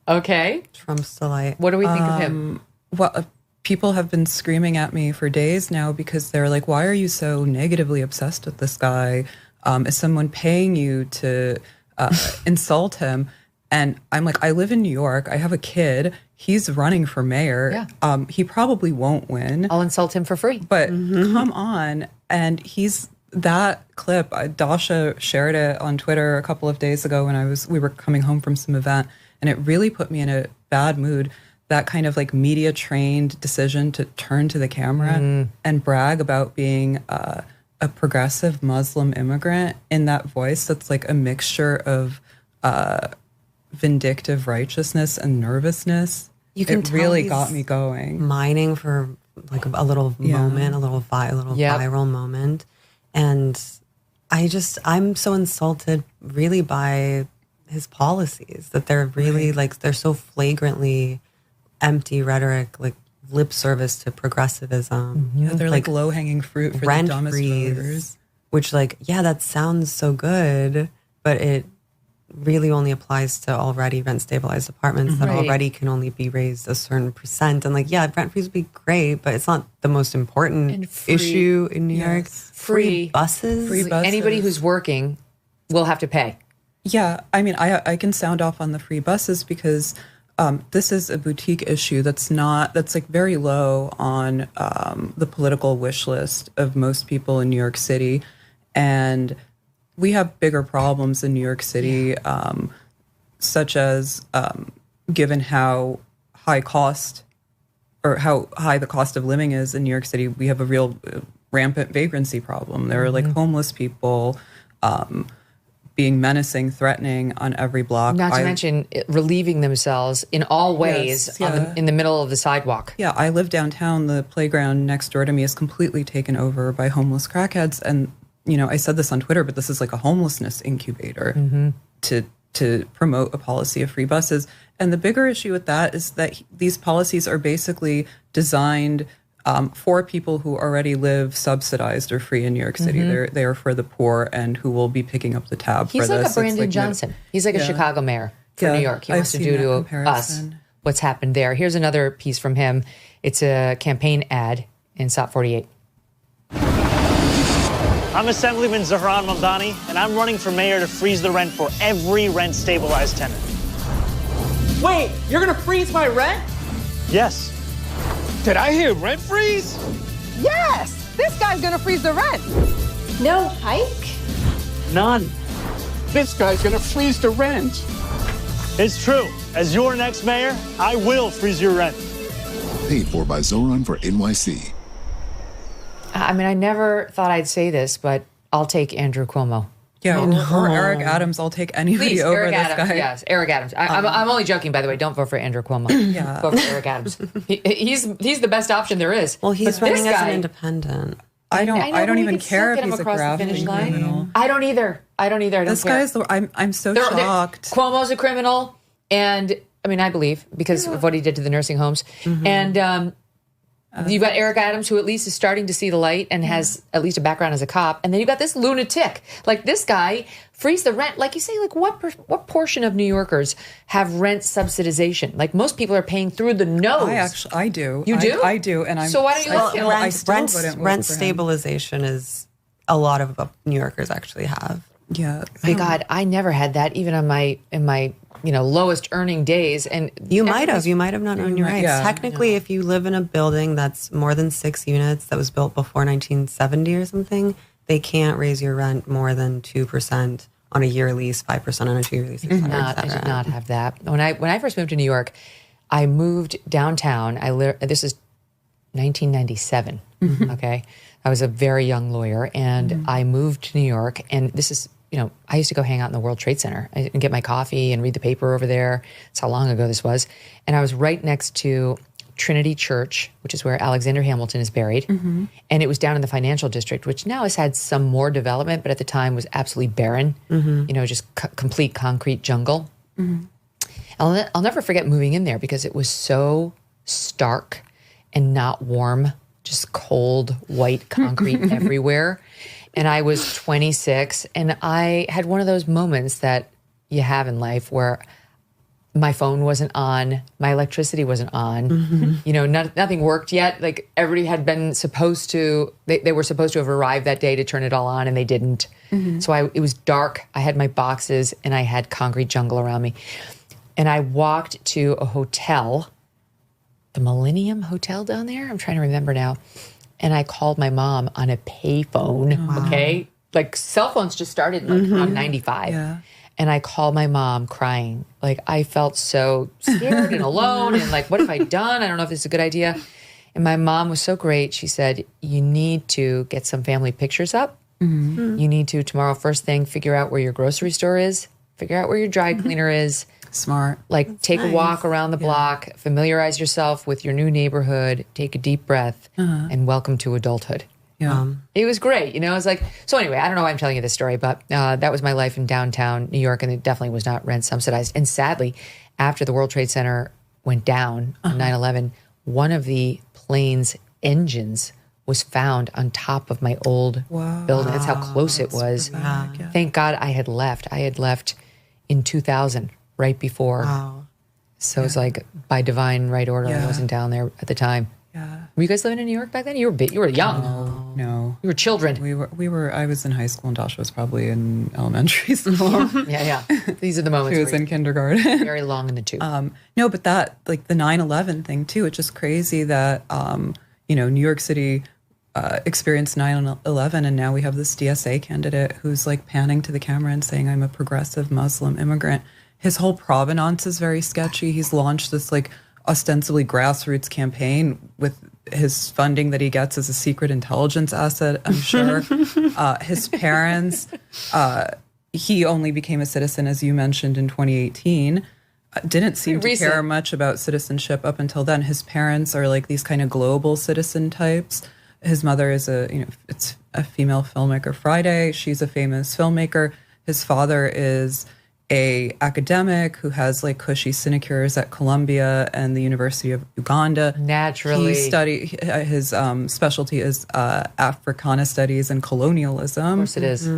Okay. Trump's delight. What do we think of him? Well, people have been screaming at me for days now because they're like, why are you so negatively obsessed with this guy? Is someone paying you to insult him? And I'm like, I live in New York. I have a kid. He's running for mayor. Yeah. He probably won't win. I'll insult him for free. But come on. And that clip, Dasha shared it on Twitter a couple of days ago when we were coming home from some event. And it really put me in a bad mood. That kind of like media trained decision to turn to the camera and brag about being a progressive Muslim immigrant in that voice that's like a mixture of vindictive righteousness and nervousness. It really got me going. Mining for like a little moment, a little viral moment. And I'm so insulted really by his policies that they're really like, they're so flagrantly empty rhetoric, like lip service to progressivism. Yeah, they're like low-hanging fruit for the dumbest voters. Which that sounds so good, but it really only applies to already rent-stabilized apartments that already can only be raised a certain percent. And rent freeze would be great, but it's not the most important issue in New York. Free buses. Anybody who's working will have to pay. Yeah, I mean, I can sound off on the free buses because this is a boutique issue that's like very low on the political wish list of most people in New York City. And we have bigger problems in New York City, such as given how high the cost of living is in New York City, we have a real rampant vagrancy problem. There are like homeless people being menacing, threatening on every block. Not to mention relieving themselves in all ways in the middle of the sidewalk. Yeah, I live downtown. The playground next door to me is completely taken over by homeless crackheads. And, I said this on Twitter, but this is like a homelessness incubator to promote a policy of free buses. And the bigger issue with that is that these policies are basically designed for people who already live subsidized or free in New York City. They are for the poor and who will be picking up the tab for this. He's like a Brandon Johnson. He's like a Chicago mayor for New York. He wants to do to us what's happened there. Here's another piece from him. It's a campaign ad in SOP 48. I'm Assemblyman Zohran, and I'm running for mayor to freeze the rent for every rent-stabilized tenant. Wait, you're gonna freeze my rent? Yes. Did I hear rent freeze? Yes! This guy's gonna freeze the rent. No hike? None. This guy's gonna freeze the rent. It's true. As your next mayor, I will freeze your rent. Paid for by Zohran for NYC. I mean, I never thought I'd say this, but I'll take Andrew Cuomo. Yeah, or Eric Adams. I'll take anybody over Eric this Adams, guy. Yes, Eric Adams. I'm only joking, by the way. Don't vote for Andrew Cuomo. Vote for Eric Adams. He's the best option there is. Well, he's running as an independent. I don't even care if he's a graphic criminal. I don't either. I don't this care. Guy's I'm so shocked. Cuomo's a criminal, and I mean, I believe because of what he did to the nursing homes, and you've got Eric Adams, who at least is starting to see the light and has at least a background as a cop. And then you've got this lunatic. Like this guy, freeze the rent. Like you say, like what portion of New Yorkers have rent subsidization? Like most people are paying through the nose. I do. You do? I do. And so why don't you like him? Rent stabilization is a lot of New Yorkers actually have. Yeah. My God, I never had that even in my lowest earning days. And you might have not known your rights. Technically, if you live in a building that's more than 6 units that was built before 1970 or something, they can't raise your rent more than 2% on a year lease, 5% on a 2-year lease. I did not have that. When I first moved to New York, I moved downtown. This is 1997. Okay, I was a very young lawyer, and I moved to New York. And this is, I used to go hang out in the World Trade Center and get my coffee and read the paper over there. That's how long ago this was. And I was right next to Trinity Church, which is where Alexander Hamilton is buried. And it was down in the financial district, which now has had some more development, but at the time was absolutely barren, just complete concrete jungle. I'll never forget moving in there because it was so stark and not warm, just cold, white concrete everywhere. And I was 26, and I had one of those moments that you have in life where my phone wasn't on, my electricity wasn't on, you know, nothing worked yet. Like everybody had been supposed to, they were supposed to have arrived that day to turn it all on and they didn't. So it was dark. I had my boxes and I had concrete jungle around me. And I walked to a hotel, the Millennium Hotel down there. I'm trying to remember now. And I called my mom on a payphone, okay? Like cell phones just started like around 95. Yeah. And I called my mom crying. Like I felt so scared and alone and like, what have I done? I don't know if this is a good idea. And my mom was so great. She said, you need to get some family pictures up. You need to tomorrow first thing, figure out where your grocery store is, figure out where your dry cleaner is. Smart. Like take a walk around the block, familiarize yourself with your new neighborhood, take a deep breath and welcome to adulthood. Yeah. It was great. You know, it was like, so anyway, I don't know why I'm telling you this story, but that was my life in downtown New York, and it definitely was not rent subsidized. And sadly, after the World Trade Center went down on 9/11, one of the plane's engines was found on top of my old building. That's how close it was. Thank God I had left. I had left in 2000, right before. So it's like by divine right order, I wasn't down there at the time. Yeah. Were you guys living in New York back then? You were young. No. You were children. We were. I was in high school and Dasha was probably in elementary school. Yeah. These are the moments. She was in kindergarten. Very long in the tooth. No, but that, like the 9/11 thing too, it's just crazy that, you know, New York City experienced 9/11 and now we have this DSA candidate who's like panning to the camera and saying, I'm a progressive Muslim immigrant. His whole provenance is very sketchy. He's launched this like ostensibly grassroots campaign with his funding that he gets as a secret intelligence asset, I'm sure. His parents, he only became a citizen, as you mentioned, in 2018. Didn't seem to care much about citizenship up until then. His parents are like these kind of global citizen types. His mother is it's a female filmmaker, Friday. She's a famous filmmaker. His father is a academic who has like cushy sinecures at Columbia and the University of Uganda. Naturally. His specialty is Africana studies and colonialism. Of course it is.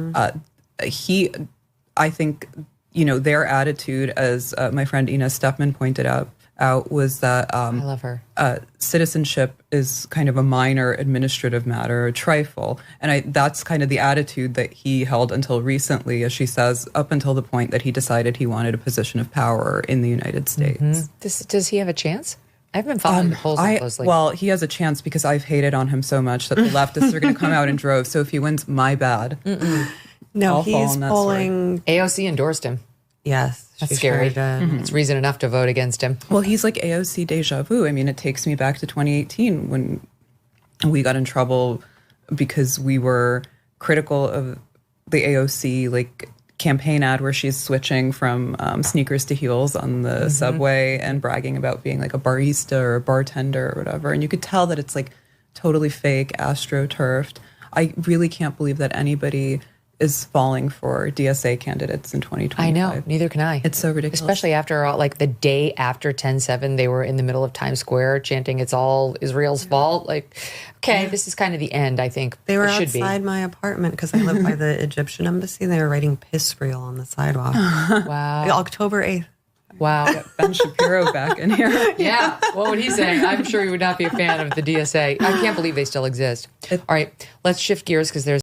I think, you know, their attitude, as my friend Ina Stepman pointed out was that I love her. Citizenship is kind of a minor administrative matter, a trifle. And that's kind of the attitude that he held until recently, as she says, up until the point that he decided he wanted a position of power in the United States. Does he have a chance? I haven't been following the polls closely. Well, he has a chance because I've hated on him so much that the leftists are going to come out in droves. So if he wins, my bad. No, he's polling. AOC endorsed him. Yes. That's scary. It's reason enough to vote against him. Well, he's like AOC deja vu. I mean, it takes me back to 2018 when we got in trouble because we were critical of the AOC like campaign ad where she's switching from sneakers to heels on the subway and bragging about being like a barista or a bartender or whatever. And you could tell that it's like totally fake, astroturfed. I really can't believe that anybody is falling for DSA candidates in 2025. I know, neither can I. It's so ridiculous. Especially after all, like the day after 10/7, they were in the middle of Times Square chanting, it's all Israel's fault. Like, okay, this is kind of the end, I think. They were outside my apartment because I live by the Egyptian embassy. They were writing piss reel on the sidewalk. Wow. October 8th. Wow. Ben Shapiro back in here. Yeah. What would he say? I'm sure he would not be a fan of the DSA. I can't believe they still exist. All right, let's shift gears because there's